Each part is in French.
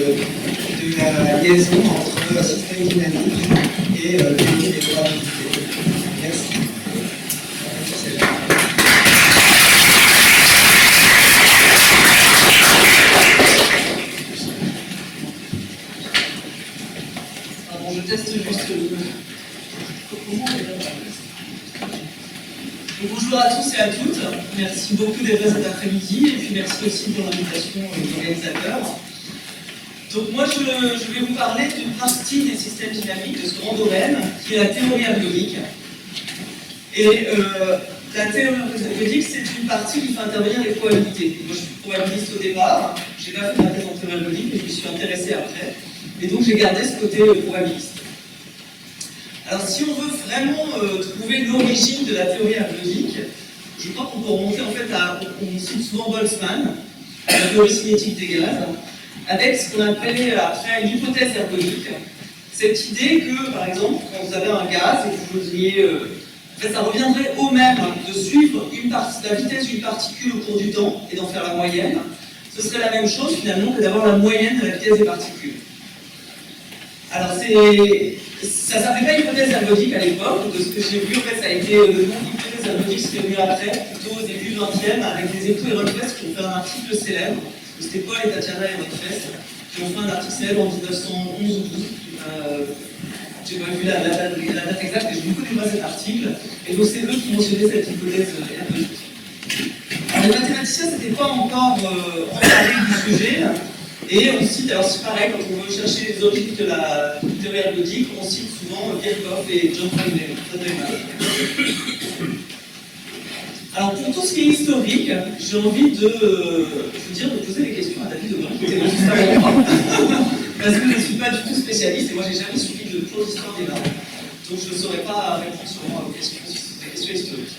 de la liaison entre système dynamique et théorie des probabilités. Merci. Bon, je teste juste le... Bonjour à tous et à toutes, merci beaucoup d'être là cet après-midi et puis merci aussi pour l'invitation des organisateurs. Donc moi je vais vous parler d'une partie des systèmes dynamiques de ce grand domaine qui est la théorie algébrique. Et la théorie algébrique c'est une partie qui fait intervenir les probabilités. Moi je suis probabiliste au départ, je n'ai pas fait ma thèse en théorie algébrique mais je me suis intéressé après. Et donc j'ai gardé ce côté probabiliste. Alors si on veut vraiment trouver l'origine de la théorie algébrique, je crois qu'on peut remonter en fait on cite souvent Boltzmann, la théorie cinétique des gaz, avec ce qu'on appelait après une hypothèse ergodique. Cette idée que, par exemple, quand vous avez un gaz et que vous vouliez, en fait ça reviendrait au même de suivre la vitesse d'une particule au cours du temps et d'en faire la moyenne, ce serait la même chose finalement que d'avoir la moyenne de la vitesse des particules. Alors ça ne s'appelait pas hypothèse ergodique à l'époque, de ce que j'ai vu, en fait, ça a été le nom d'hypothèse ergodique, c'est venu après, plutôt au début du 20e, avec des époux et Rodfest qui ont fait un article célèbre, c'était Paul et Tatiana et Rodfest, qui ont fait un article célèbre en 1911 ou 12. J'ai pas vu la date exacte, mais je ne connais pas cet article, et donc c'est eux qui mentionnaient cette hypothèse ergodique. Alors les mathématiciens, c'était pas encore emparés du sujet. Et on cite, alors c'est pareil, quand on veut chercher les origines de la théorie ergodique, on cite souvent Birkhoff et John Feynman. Alors pour tout ce qui est historique, j'ai envie de poser des questions à David Debrun, qui était juste avant moi, parce que je ne suis pas du tout spécialiste et moi j'ai jamais suivi de cours d'histoire des maths, donc je ne saurais pas répondre souvent aux questions historiques.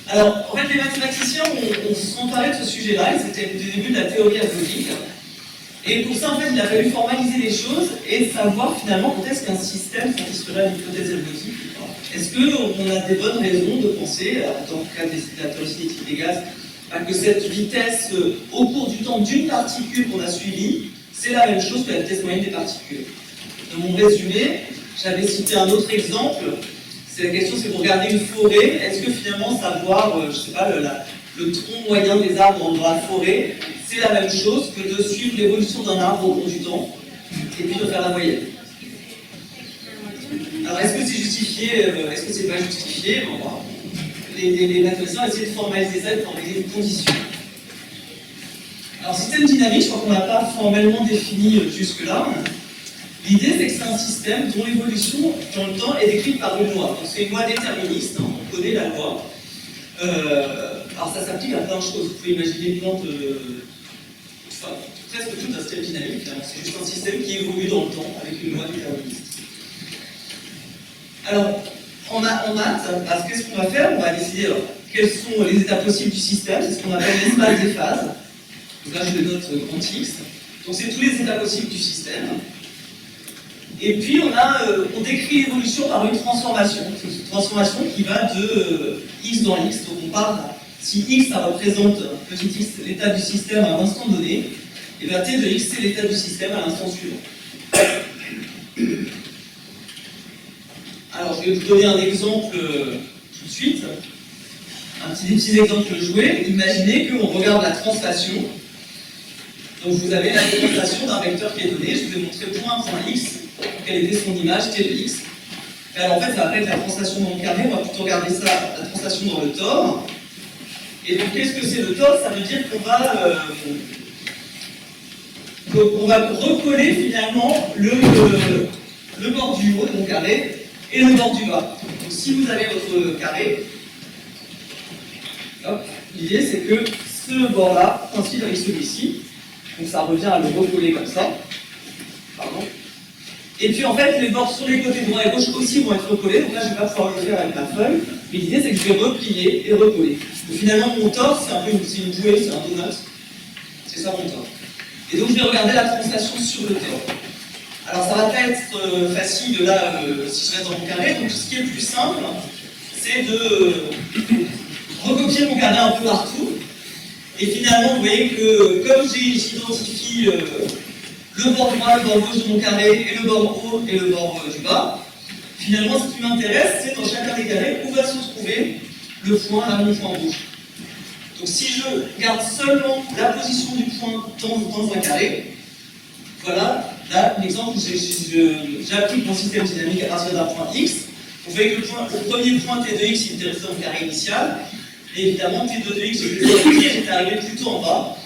Alors, en fait, les mathématiciens ont s'emparé de ce sujet-là, et c'était le début de la théorie algébrique. Et pour ça, en fait, il a fallu formaliser les choses et savoir finalement quand est-ce qu'un système satisferait à l'hypothèse algébrique. Est-ce qu'on a des bonnes raisons de penser, dans le cas de la théorie cinétique des gaz, que cette vitesse au cours du temps d'une particule qu'on a suivie, c'est la même chose que la vitesse moyenne des particules. Dans mon résumé, j'avais cité un autre exemple. C'est la question, c'est pour regarder une forêt, est-ce que finalement savoir, je sais pas, le tronc moyen des arbres dans la forêt, c'est la même chose que de suivre l'évolution d'un arbre au cours du temps, et puis de faire la moyenne. Alors est-ce que c'est justifié, est-ce que c'est pas justifié? Bon, les mathématiciens essaient de formaliser ça, de formaliser des conditions. Alors système dynamique, je crois qu'on n'a pas formellement défini jusque-là. L'idée, c'est que c'est un système dont l'évolution dans le temps est décrite par une loi. Donc c'est une loi déterministe, hein, on connaît la loi. Alors ça s'applique à plein de choses. Vous pouvez imaginer presque tout un système dynamique. C'est juste un système qui évolue dans le temps avec une loi déterministe. Alors, en maths, qu'est-ce qu'on va faire? On va décider quels sont les états possibles du système. C'est ce qu'on appelle l'espace des phases. Donc là, je le note grand X. Donc c'est tous les états possibles du système. Et puis on décrit l'évolution par une transformation. C'est une transformation qui va de x dans x. Donc on parle, si x ça représente petit x l'état du système à un instant donné, et bien t de x c'est l'état du système à l'instant suivant. Alors je vais vous donner un exemple tout de suite. Des petits exemples joués. Imaginez qu'on regarde la translation. Donc vous avez la translation d'un vecteur qui est donné. Je vous ai montré point x. Quelle était son image, t de x. Et alors en fait, ça va pas être la translation dans le carré, on va plutôt regarder ça, la translation dans le tore. Et donc qu'est-ce que c'est le tore? Ça veut dire qu'on va recoller finalement le bord du haut de mon carré et le bord du bas. Donc si vous avez votre carré, l'idée c'est que ce bord-là coïncide avec celui-ci. Donc ça revient à le recoller comme ça. Pardon. Et puis en fait, les bords sur les côtés droit et gauche aussi vont être recollés. Donc là, je ne vais pas pouvoir le faire avec ma feuille. Mais l'idée, c'est que je vais replier et recoller. Donc finalement, mon tore, c'est un peu une bouée, c'est un donut. C'est ça mon tore. Et donc, je vais regarder la translation sur le tore. Alors, ça va pas être facile de là, si je reste dans mon carré. Donc, ce qui est le plus simple, c'est de recopier mon carré un peu partout. Et finalement, vous voyez que comme j'identifie le bord droit, le bord gauche de mon carré, et le bord haut et le bord du bas. Finalement, ce qui m'intéresse, c'est dans chacun des carrés, où va se trouver le point, là, mon point rouge. Donc si je garde seulement la position du point dans un carré, voilà, là, l'exemple, j'applique mon système dynamique à partir d'un point X. Vous voyez que le premier point T de X, il était resté dans le carré initial, et évidemment, T2 de X, j'étais arrivé plutôt en bas.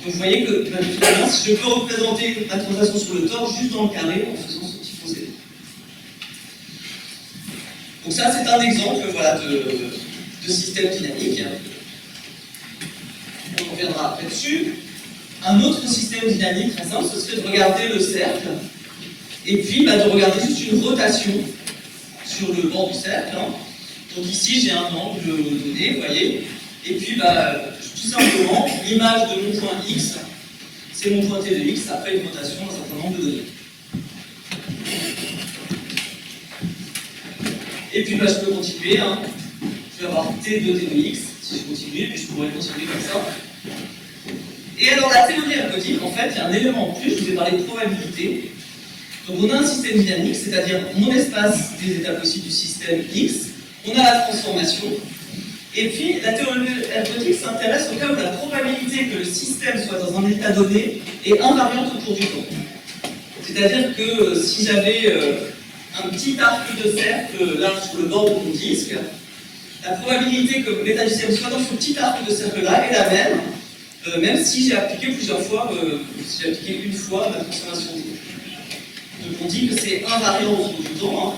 Donc vous voyez que finalement, je peux représenter la translation sur le tore juste dans le carré en faisant ce petit procédé. Donc ça, c'est un exemple voilà, de système dynamique. On reviendra après dessus. Un autre système dynamique très simple, ce serait de regarder le cercle, et puis de regarder juste une rotation sur le bord du cercle. Hein. Donc ici, j'ai un angle donné, vous voyez, et puis tout simplement, l'image de mon point X, c'est mon point T de X, après une rotation d'un certain nombre de données. Et puis je peux continuer, hein. Je vais avoir T de T de X, si je continue, puis je pourrais continuer comme ça. Et alors la théorie ergodique, en fait, il y a un élément en plus, je vous ai parlé de probabilité. Donc on a un système dynamique, c'est-à-dire mon espace des états possibles du système X, on a la transformation, et puis la théorie ergodique s'intéresse au cas où la probabilité que le système soit dans un état donné est invariante au cours du temps. C'est-à-dire que si j'avais un petit arc de cercle là sur le bord de mon disque, la probabilité que l'état du système soit dans ce petit arc de cercle-là est la même, même si j'ai appliqué plusieurs fois, si j'ai appliqué une fois la transformation D. Donc on dit que c'est invariant au cours du temps. Hein.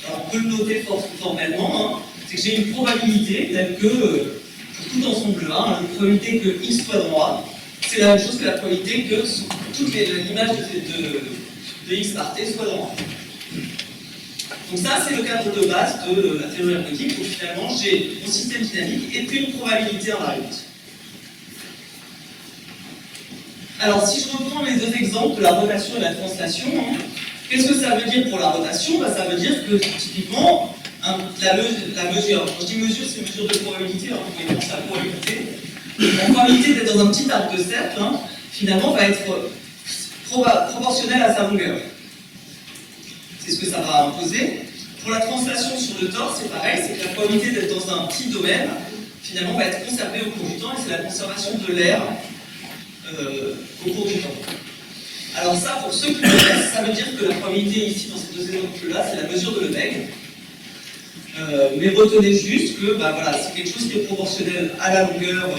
Alors on peut le noter formellement, hein. C'est que j'ai une probabilité telle que, pour tout ensemble-là, hein, la probabilité que x soit droit, c'est la même chose que la probabilité que toute l'image de x par t soit droit. Donc ça, c'est le cadre de base de la théorie ergodique, où finalement j'ai mon système dynamique et puis une probabilité invariante. Alors si je reprends les deux exemples de la rotation et de la translation, hein, qu'est-ce que ça veut dire pour la rotation? Ça veut dire que typiquement, la mesure, quand je dis mesure, c'est mesure de probabilité, alors vous pouvez penser à la probabilité. La probabilité d'être dans un petit arc de cercle, hein, finalement, va être proportionnelle à sa longueur. C'est ce que ça va imposer. Pour la translation sur le tore, c'est pareil, c'est que la probabilité d'être dans un petit domaine, finalement, va être conservée au cours du temps, et c'est la conservation de l'air au cours du temps. Alors ça, pour ceux qui connaissent, ça veut dire que la probabilité ici, dans ces deux exemples-là, c'est la mesure de Lebesgue. Mais retenez juste que voilà, c'est quelque chose qui est proportionnel à la longueur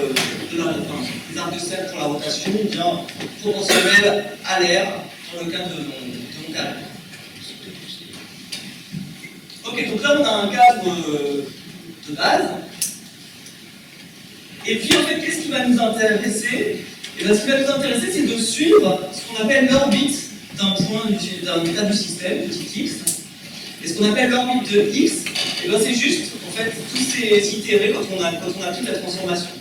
des arcs de cercle pour la rotation, ou bien proportionnel à l'air dans le cas de mon carré. Ok, donc là on a un cadre de base. Et puis en fait, qu'est-ce qui va nous intéresser? Et bien, ce qui va nous intéresser, c'est de suivre ce qu'on appelle l'orbite d'un point, d'un état du système, petit x. Et ce qu'on appelle l'orbite de x, et bien c'est juste, en fait, tous ces itérés quand on applique la transformation.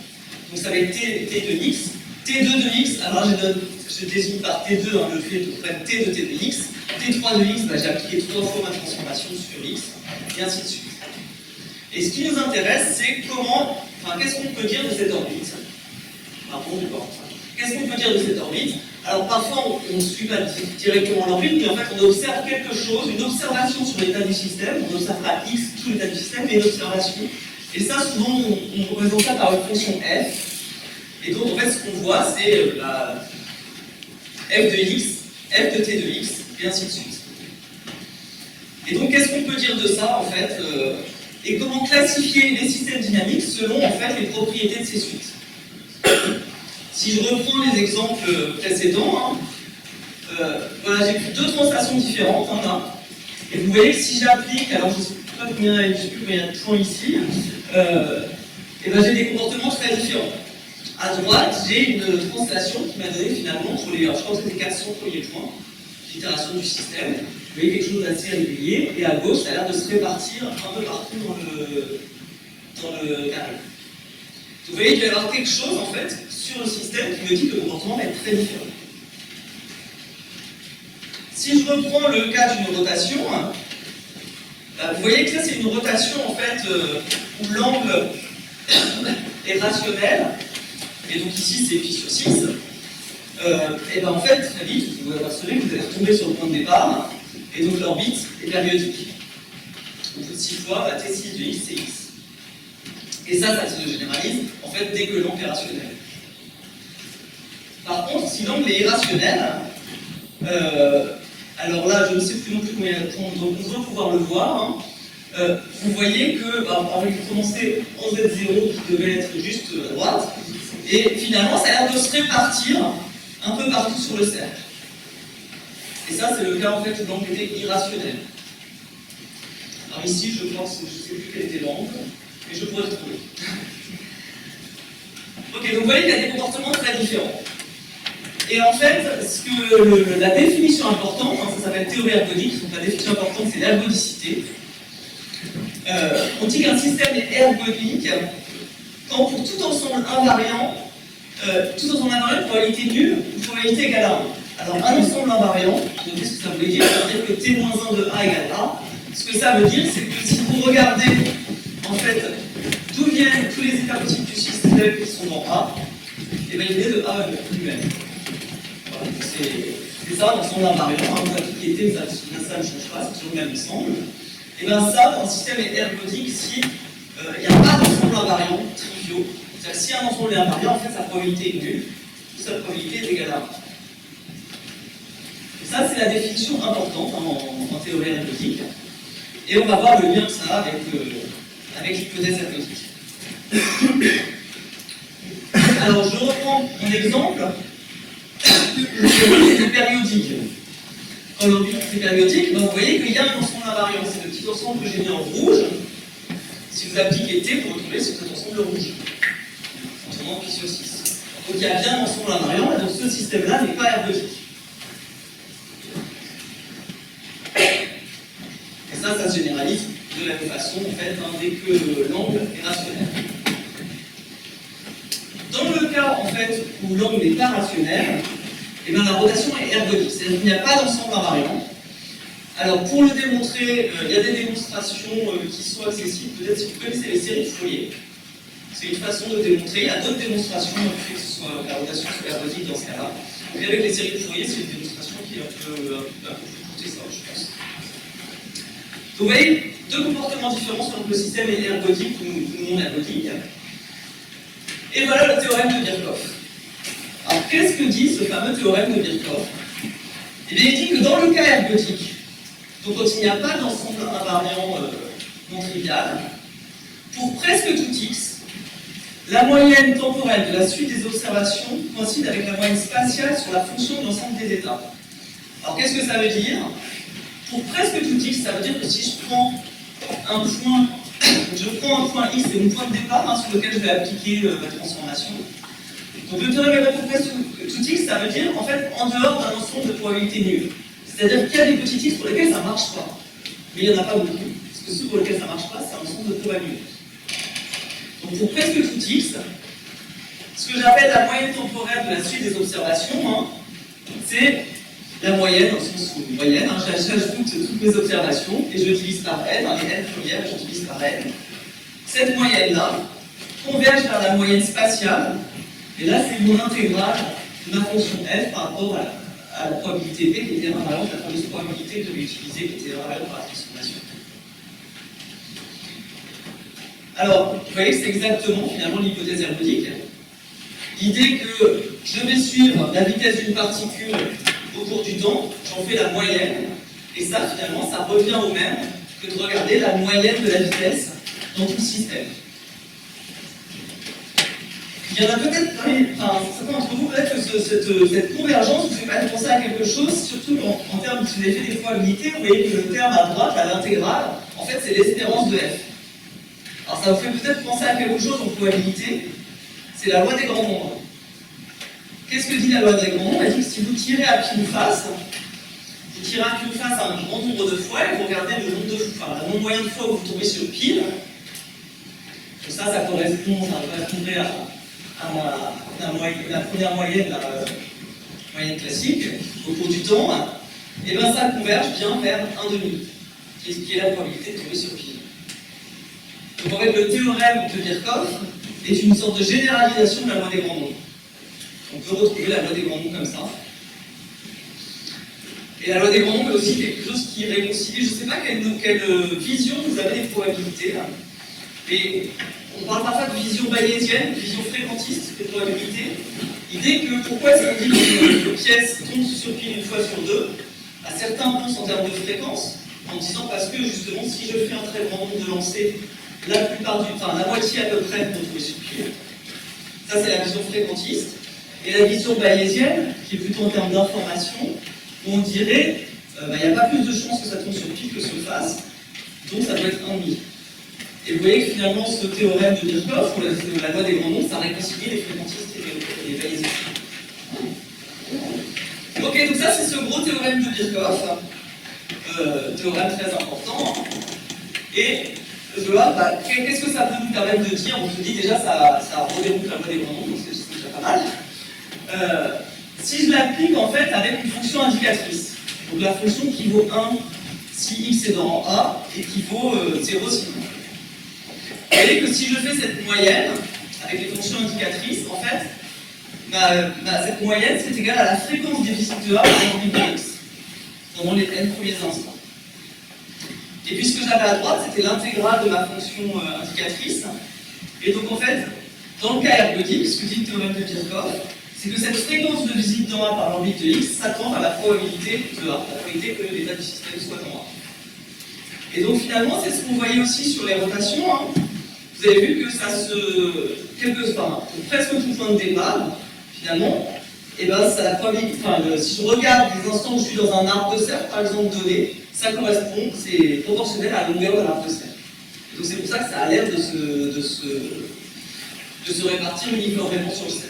Donc ça va être t de x, t2 de x, alors je désigne par t2 hein, le fait de t de t de x, t3 de x, j'ai appliqué 3 fois ma transformation sur x, et ainsi de suite. Et ce qui nous intéresse, c'est qu'est-ce qu'on peut dire de cette orbite? Pardon, d'accord. Qu'est-ce qu'on peut dire de cette orbite? Alors parfois on ne suit pas directement l'orbite, mais en fait on observe quelque chose, une observation sur l'état du système, on observe à x tout l'état du système, et une observation. Et ça souvent on représente ça par une fonction f. Et donc en fait ce qu'on voit c'est f de x, f de t de x, et ainsi de suite. Et donc qu'est-ce qu'on peut dire de ça en fait et comment classifier les systèmes dynamiques selon en fait les propriétés de ces suites. Si je reprends les exemples précédents, voilà, j'ai pris deux translations différentes. Hein, là. Et vous voyez que si j'applique, alors je ne sais pas combien il y a de points ici, et ben j'ai des comportements très différents. À droite, j'ai une translation qui m'a donné finalement, entre les, je crois que c'était 400 premiers points d'itération du système. Vous voyez quelque chose d'assez régulier, et à gauche, ça a l'air de se répartir un peu partout dans le carré. Vous voyez qu'il va y avoir quelque chose en fait sur le système qui me dit que le comportement va être très différent. Si je reprends le cas d'une rotation, vous voyez que ça c'est une rotation en fait où l'angle est rationnel, et donc ici c'est pi sur 6. et ben en fait, très vite, vous apercevez que vous allez retomber sur le point de départ, et donc l'orbite est périodique. Donc 6 fois T6 de x, c'est x. Et ça se généralise, en fait, dès que l'angle est rationnel. Par contre, si l'angle est irrationnel, alors là, je ne sais plus non plus combien il y a de temps, donc on doit pouvoir le voir. Hein. Vous voyez que, vous commencez en Z0 qui devait être juste à droite, et finalement, ça a l'air de se répartir un peu partout sur le cercle. Et ça, c'est le cas en fait où l'angle était irrationnel. Alors ici, je pense, je ne sais plus quel était l'angle, mais je pourrais le trouver. Ok, donc vous voyez qu'il y a des comportements très différents. Et en fait, la définition importante, hein, ça s'appelle théorie ergodique, donc la définition importante c'est l'ergodicité. On dit qu'un système est ergodique quand pour tout ensemble invariant, probabilité nulle ou probabilité égale à 1. Alors un ensemble invariant, notez ce que ça veut dire, ça veut dire que T-1 de A égale A. Ce que ça veut dire, c'est que si vous regardez en fait d'où viennent tous les états possibles du système qui sont dans A, et bien il est de A lui-même. Voilà, c'est ça, l'ensemble invariant, hein, vous appliquez T, ça ne change pas, c'est toujours le même ensemble. Et bien ça, dans le système est ergodique si il n'y a pas d'ensemble invariant triviaux. C'est-à-dire si un ensemble est invariant, en fait sa probabilité est nulle, sa probabilité est égale à 1. Et ça, c'est la définition importante en théorie ergodique. Et on va voir le lien que ça a avec l'hypothèse ergodique. Alors, je reprends mon exemple. L'orbite est périodique. Quand l'orbite est périodique, vous voyez qu'il y a un ensemble invariant. C'est le petit ensemble que j'ai mis en rouge. Si vous appliquez T, vous retrouvez cet ensemble rouge. Autrement, pi sur 6. Donc il y a bien un ensemble invariant, et donc ce système-là n'est pas ergodique. Et ça se généralise de la même façon, en fait, hein, dès que l'angle est rationnel. Dans le cas, en fait, où l'angle n'est pas rationnel, eh bien, la rotation est ergodique, c'est-à-dire qu'il n'y a pas d'ensemble invariant. Alors, pour le démontrer, il y a des démonstrations qui sont accessibles, peut-être si vous connaissez les séries de Fourier. C'est une façon de démontrer. Il y a d'autres démonstrations, que ce soit la rotation soit ergodique dans ce cas-là. Et avec les séries de Fourier, c'est une démonstration qui est un peu plus coûtée, ça, je pense. Donc, vous voyez, deux comportements différents selon que le système est ergodique ou non ergodique. Et voilà le théorème de Birkhoff. Alors, qu'est-ce que dit ce fameux théorème de Birkhoff? Eh bien, il dit que dans le cas ergodique, donc quand il n'y a pas d'ensemble invariant non trivial, pour presque tout x, la moyenne temporelle de la suite des observations coïncide avec la moyenne spatiale sur la fonction de l'ensemble des états. Alors qu'est-ce que ça veut dire? Pour presque tout x, ça veut dire que si je prends un point x, c'est mon point de départ hein, sur lequel je vais appliquer ma transformation. Donc le théorème est vrai pour presque tout x, ça veut dire en fait en dehors d'un ensemble de probabilités nulles. C'est-à-dire qu'il y a des petits x pour lesquels ça ne marche pas. Mais il n'y en a pas beaucoup. Parce que ceux pour lesquels ça ne marche pas, c'est un ensemble de probabilités. Donc pour presque tout x, ce que j'appelle la moyenne temporelle de la suite des observations, hein, c'est la moyenne, dans le sens où moyenne, hein, j'ajoute toutes mes observations et je divise par n, hein, les n premières, je divise par n. Cette moyenne-là converge vers la moyenne spatiale, et là c'est mon intégrale de ma fonction f par rapport à la probabilité p qui était invariante, la fameuse probabilité de l'utiliser qui était invariante par la transformation. Alors, vous voyez que c'est exactement finalement l'hypothèse ergodique. L'idée que je vais suivre la vitesse d'une particule au cours du temps, j'en fais la moyenne, et ça finalement ça revient au même que de regarder la moyenne de la vitesse dans tout le système. Il y en a peut-être, certains d'entre vous, peut-être que cette convergence vous fait pas penser à quelque chose, surtout en termes, si vous avez fait des probabilités, vous voyez que le terme à droite, à l'intégrale, en fait c'est l'espérance de f. Alors ça vous fait peut-être penser à quelque chose en probabilité, c'est la loi des grands nombres. Qu'est-ce que dit la loi des grands nombres? Elle dit que si vous tirez à pile ou face, vous tirez à pile ou face un grand nombre de fois et vous regardez le nombre de fois, la nombre moyen de fois où vous tombez sur pile, ça correspondrait à la première moyenne, la moyenne classique, au cours du temps, et bien ça converge bien vers 1,5, qui est la probabilité de tomber sur pile. Donc en fait, le théorème de Birkhoff est une sorte de généralisation de la loi des grands nombres. On peut retrouver la loi des grands nombres comme ça. Et la loi des grands nombres est aussi quelque chose qui réconcilie, je ne sais pas quelle vision vous avez des probabilités, mais on parle parfois de vision bayésienne, de vision fréquentiste des probabilités. L'idée que pourquoi est-ce qu'on dit qu'une pièce tombe sur pile une fois sur deux, à certains pensent en termes de fréquence, en disant parce que justement si je fais un très grand nombre de lancers, la moitié à peu près vont tomber sur pile. Ça c'est la vision fréquentiste. Et la vision bayésienne, qui est plutôt en termes d'information, où on dirait il n'y a pas plus de chances que ça tombe sur pile que sur face, donc ça doit être 1,5. Et vous voyez que finalement ce théorème de Birkhoff, ou la loi des grands nombres, ça réconcilie les fréquentistes et les bayésiens. Ok, donc ça c'est ce gros théorème de Birkhoff, théorème très important. Et voilà, qu'est-ce que ça peut nous permettre de dire? On se dit déjà ça redéroule la loi des grands nombres, donc c'est déjà pas mal. Si je l'applique en fait avec une fonction indicatrice, donc la fonction qui vaut 1 si x est dans A et qui vaut 0 si non. Vous voyez que si je fais cette moyenne avec les fonctions indicatrices, en fait, cette moyenne c'est égal à la fréquence des visites de A par l'orbite de x pendant les n premiers instants. Et puis ce que j'avais à droite, c'était l'intégrale de ma fonction indicatrice. Et donc en fait, dans le cas ergodique, ce que dit le théorème de Birkhoff, c'est que cette fréquence de visite dans A par l'orbite de x s'attend à la probabilité de A, la probabilité que l'état du système soit dans A. Et donc finalement, c'est ce qu'on voyait aussi sur les rotations. Hein. Vous avez vu que ça presque tout point de départ, finalement, et ben ça la probabilité. Si je regarde les instants où je suis dans un arbre de cercle, par exemple donné, ça correspond, c'est proportionnel à la longueur de l'arbre de cercle. Et donc c'est pour ça que ça a l'air de se répartir uniformément sur le cercle.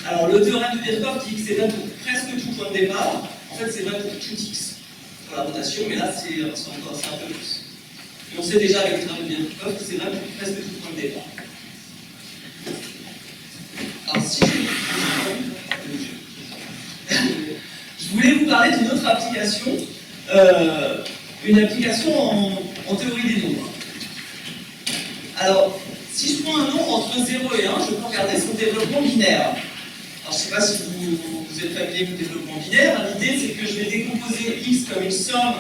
Alors le théorème de Birkhoff dit que c'est vrai pour presque tout point de départ. En fait, c'est vrai pour tout x pour la rotation, mais là c'est un peu plus. Et on sait déjà avec le théorème de Birkhoff que c'est vrai pour presque tout point de départ. Alors si je voulais vous parler d'une autre application, une application en théorie des nombres. Alors, si je prends un nombre entre 0 et 1, je peux regarder son développement binaire. Alors, je ne sais pas si vous êtes familier avec le développement binaire. L'idée, c'est que je vais décomposer x comme une somme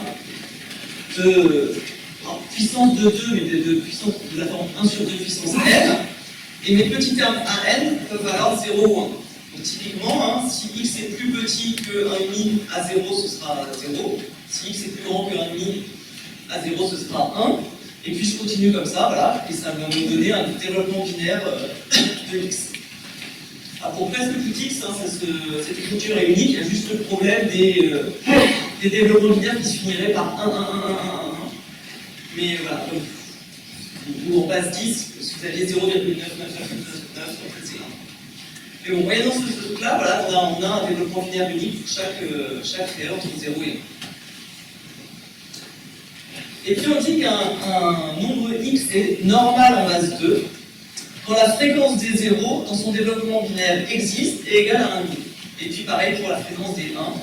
de puissance de 2, mais de puissance de la forme 1 sur 2 puissance n. Et mes petits termes à n peuvent valoir 0 ou 1. Donc, typiquement, si x est plus petit que 1,5 à 0, ce sera 0. Si x est plus grand que 1,5 à 0, ce sera 1. Et puis je continue comme ça, voilà, et ça va me donner un développement binaire de x. Alors pour presque tout x, cette écriture est unique, il y a juste le problème des développements binaires qui se finiraient par 1, 1, 1, 1, 1, 1. Mais voilà, ou en base 10, si vous aviez 0,99999, en fait c'est 1. Mais bon, moyennant ce truc-là, voilà, on a un développement binaire unique pour chaque réel entre 0 et 1. Et puis on dit qu'un nombre x est normal en base 2 quand la fréquence des zéros dans son développement binaire existe et égale à 1,5. Et puis pareil pour la fréquence des 1,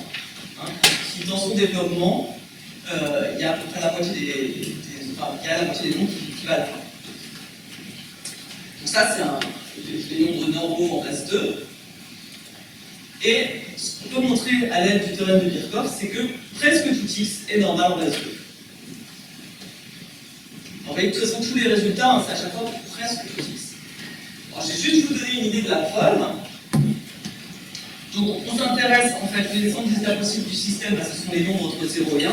qui dans son développement, il y a à peu près la moitié des nombres qui va à la fin. Donc ça c'est les nombres normaux en base 2. Et ce qu'on peut montrer à l'aide du théorème de Birkhoff, c'est que presque tout x est normal en base 2. En fait, de toute façon, tous les résultats, c'est à chaque fois pour presque tout x. Alors, je vais juste vous donner une idée de la preuve. Donc, on s'intéresse, en fait, les exemples des états possibles du système, ce sont les nombres entre 0 et 1.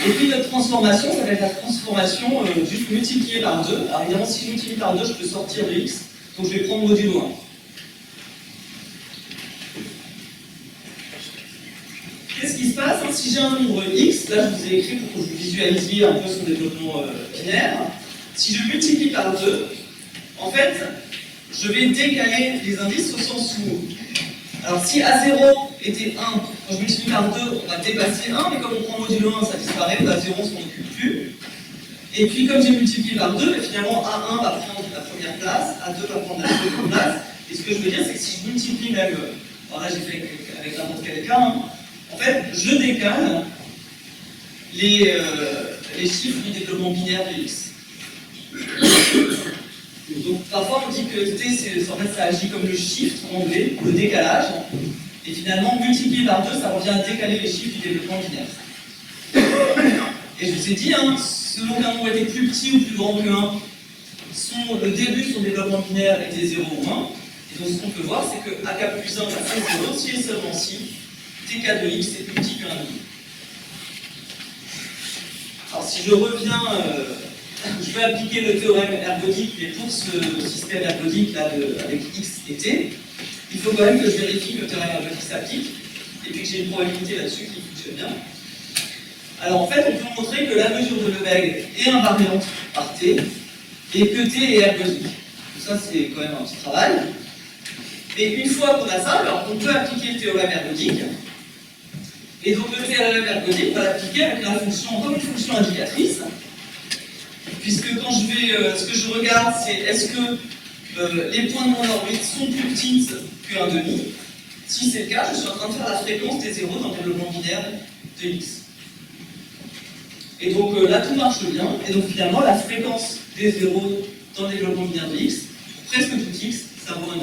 Et puis, notre transformation, ça va être la transformation juste multipliée par 2. Alors, évidemment, si je multiplie par 2, je peux sortir de x. Donc, je vais prendre modulo 1. Qu'est-ce qui se passe si j'ai un nombre x, là je vous ai écrit pour que vous visualisiez un peu son développement binaire, si je multiplie par 2, en fait, je vais décaler les indices au sens où, alors si A0 était 1, quand je multiplie par 2, on va dépasser 1, mais comme on prend modulo 1, ça disparaît, A0 on s'en occupe plus. Et puis comme j'ai multiplié par 2, finalement A1 va prendre la première place, A2 va prendre la seconde place, et ce que je veux dire, c'est que si je multiplie même, alors là j'ai fait avec n'importe quel cas, en fait, je décale les chiffres du développement binaire de x. Donc parfois on dit que t, en fait, ça agit comme le shift en anglais, le décalage. Et finalement, multiplié par 2, ça revient à décaler les chiffres du développement binaire. Et je vous ai dit, hein, selon qu'un nombre était plus petit ou plus grand que 1, le début de son développement binaire était 0 ou 1. Et donc ce qu'on peut voir, c'est que AK plus 1, c'est 0, si et seulement si TK de x est plus petit que 1,5. Alors si je reviens, je vais appliquer le théorème ergodique, mais pour ce système ergodique là, avec x et t, il faut quand même que je vérifie que le théorème ergodique s'applique, et puis que j'ai une probabilité là-dessus qui fonctionne bien. Alors en fait, on peut montrer que la mesure de Lebesgue est invariante par t, et que t est ergodique. Donc ça, c'est quand même un petit travail. Et une fois qu'on a ça, alors on peut appliquer le théorème ergodique. Et donc le théorème ergodique, on va l'appliquer avec la fonction, comme une fonction indicatrice. Puisque quand je vais, ce que je regarde, c'est est-ce que les points de mon orbite sont plus petits qu'un demi. Si c'est le cas, je suis en train de faire la fréquence des zéros dans le développement binaire de x. Et donc là, tout marche bien. Et donc finalement, la fréquence des zéros dans le développement binaire de x, presque tout x, ça vaut 1,5.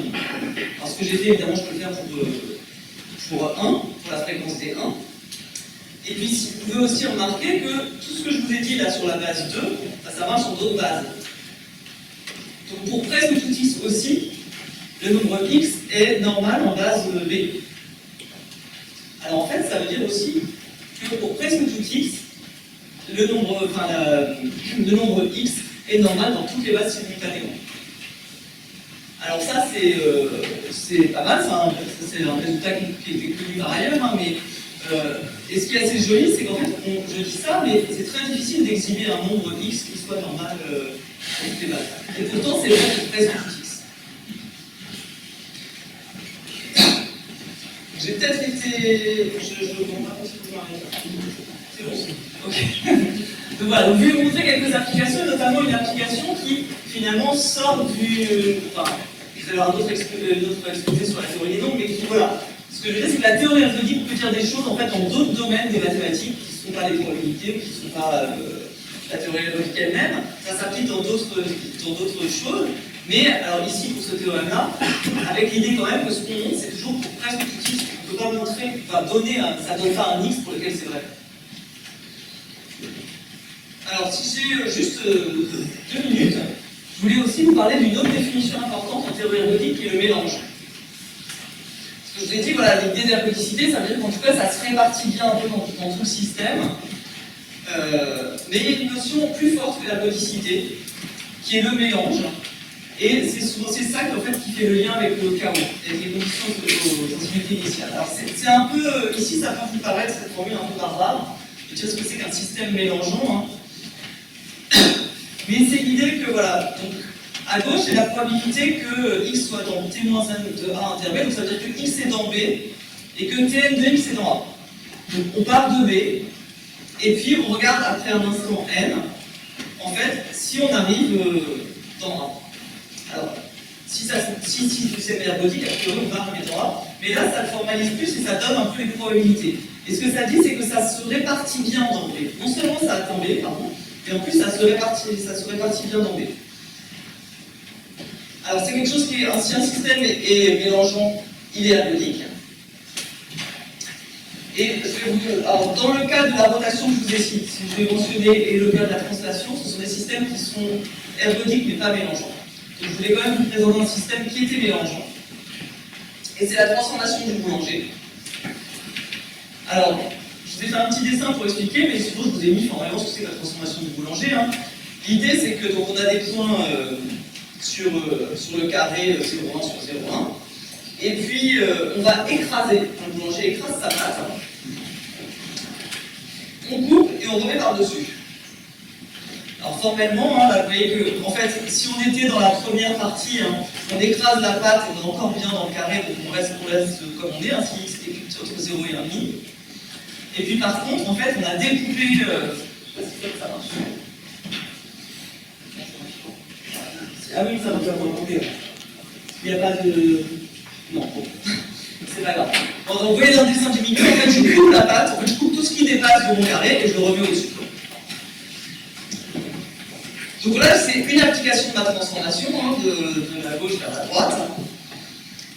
Alors ce que j'ai fait, évidemment, je peux le faire pour 1, pour la fréquence des 1. Et puis, vous pouvez aussi remarquer que tout ce que je vous ai dit là sur la base 2, ça marche sur d'autres bases. Donc pour presque tout x aussi, le nombre x est normal en base B. Alors en fait, ça veut dire aussi que pour presque tout x, le nombre x est normal dans toutes les bases simultanément. Alors ça, c'est pas mal, c'est un résultat qui est connu par ailleurs, hein, mais et ce qui est assez joli, c'est qu'en fait, je dis ça, mais c'est très difficile d'exhiber un nombre x qui soit normal dans toutes les bases. Et pourtant, c'est vrai pour presque tout x. J'ai peut-être été... Je ne comprends pas si vous m'arrêtez. C'est bon. Ok. Donc voilà, donc je vais vous montrer quelques applications, notamment une application qui finalement sort du... Enfin, vous allez avoir d'autres exposés sur la théorie des nombres, mais qui, voilà. Ce que je veux dire, c'est que la théorie ergodique peut dire des choses en fait dans d'autres domaines des mathématiques qui ne sont pas les probabilités, qui ne sont pas la théorie ergodique elle-même. Ça s'applique dans d'autres choses. Mais alors ici, pour ce théorème-là, avec l'idée quand même que ce qu'on montre, c'est toujours pour presque tout x, on ne peut pas montrer, enfin donner, ça ne donne pas un x pour lequel c'est vrai. Alors si j'ai juste 2 minutes, je voulais aussi vous parler d'une autre définition importante en théorie ergodique qui est le mélange. Je vous ai dit, voilà, l'idée d'ergodicité, ça veut dire qu'en tout cas, ça se répartit bien un peu dans tout le système. Mais il y a une notion plus forte que l'ergodicité, qui est le mélange. Et c'est souvent ça en fait, qui fait le lien avec le chaos, avec les conditions de sensibilité initiale. Alors c'est un peu, ici, ça peut vous paraître cette formule un peu barbare, de dire ce que c'est qu'un système mélangeant. Hein. Mais c'est l'idée que, voilà, donc, à gauche, c'est la probabilité que x soit dans t-1 de A intervalle, donc ça veut dire que x est dans B, et que tn de x est dans A. Donc on part de B, et puis on regarde après un instant n, en fait, si on arrive dans A. Alors, si c'est ergodique, a priori on va arriver dans A, mais là ça le formalise plus et ça donne un peu les probabilités. Et ce que ça dit, c'est que ça se répartit bien dans B. Non seulement ça atteint B, pardon, mais en plus ça se répartit bien dans B. Alors c'est quelque chose qui est, si un système est mélangeant, il est ergodique. Et je vais vous dire, alors dans le cas de la rotation que je vous ai cité, si je vais mentionner, et le cas de la translation, ce sont des systèmes qui sont ergodiques mais pas mélangeants. Donc je voulais quand même vous présenter un système qui était mélangeant. Et c'est la transformation du boulanger. Alors, je vous ai fait un petit dessin pour expliquer, mais sinon je vous ai mis vraiment ce que c'est la transformation du boulanger. Hein. L'idée c'est que donc, on a des points sur le carré 0,1 sur 0,1. Et puis, on va écraser. Le boulanger écrase sa pâte. On coupe et on remet par-dessus. Alors, formellement, hein, là, vous voyez que, en fait, si on était dans la première partie, hein, on écrase la pâte, on est encore bien dans le carré, donc on reste comme on est, hein, si x est entre 0 et 1,5. Et puis, par contre, en fait, on a découpé. Je sais pas si ça marche. Ah oui, ça va faire remonter. Il n'y a pas de... Non, bon. C'est pas grave. Bon, donc, vous voyez dans le dessin du micro, en fait, je coupe la pâte, en fait, je coupe tout ce qui dépasse de mon carré et je le remets au-dessus. Donc là, c'est une application de ma transformation, hein, de la gauche vers la droite.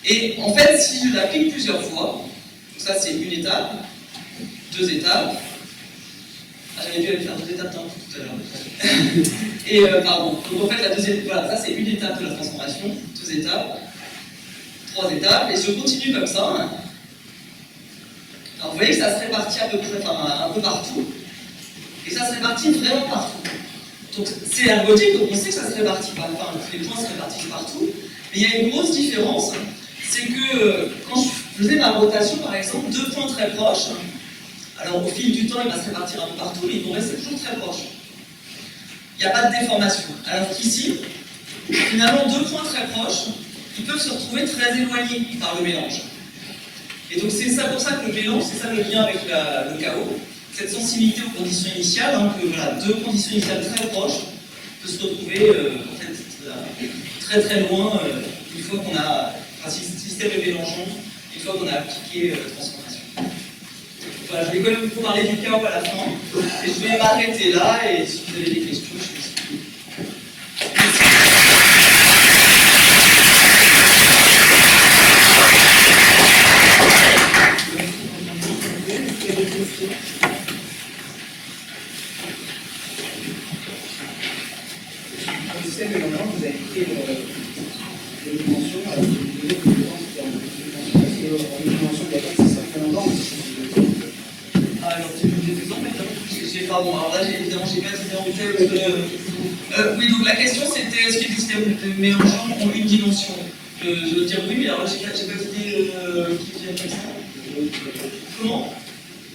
Et en fait, si je l'applique plusieurs fois, donc ça c'est une étape, 2 étapes. Ah, j'avais dû aller faire 2 étapes d'un coup tout à l'heure. Et pardon. Donc en fait, la deuxième, voilà, ça c'est une étape de la transformation, 2 étapes, 3 étapes, et je continue comme ça. Hein. Alors vous voyez que ça se répartit à peu près, enfin, un peu partout, et ça se répartit vraiment partout. Donc c'est ergodique, donc on sait que ça se répartit pas, enfin les points se répartissent partout, mais il y a une grosse différence, c'est que quand je faisais ma rotation par exemple, 2 points très proches, alors au fil du temps il va se répartir un peu partout, mais ils vont rester toujours très proches. Il n'y a pas de déformation. Alors qu'ici, finalement 2 points très proches, ils peuvent se retrouver très éloignés par le mélange. Et donc c'est ça pour ça que le mélange, c'est ça le lien avec le chaos. Cette sensibilité aux conditions initiales, hein, que voilà, 2 conditions initiales très proches peuvent se retrouver en fait, très très loin une fois qu'on a, enfin, si le système est mélangeant, une fois qu'on a appliqué la transformation. Voilà, je vais quand même vous parler du chaos à la fin, et je vais m'arrêter là, et si vous avez des questions, je vais expliquer. Vous avez pris les dimensions, alors que vous donnez que le temps c'était en dimension de la carte, ça fait longtemps. Alors, tu peux des exemples maintenant? Pardon, alors là, évidemment, j'ai pas d'idée en tête. Oui, donc la question c'était est-ce que les systèmes mélangeants ont une dimension? Je veux dire oui, mais alors là, j'ai pas d'idée qui vient comme ça. Comment?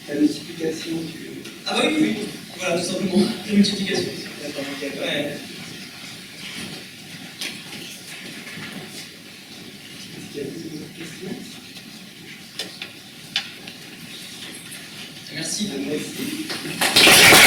La multiplication du. Ah, bah oui, oui, voilà, tout simplement. La multiplication. D'accord, ok. Ouais. Est-ce qu'il y a d'autres questions? Merci. Merci.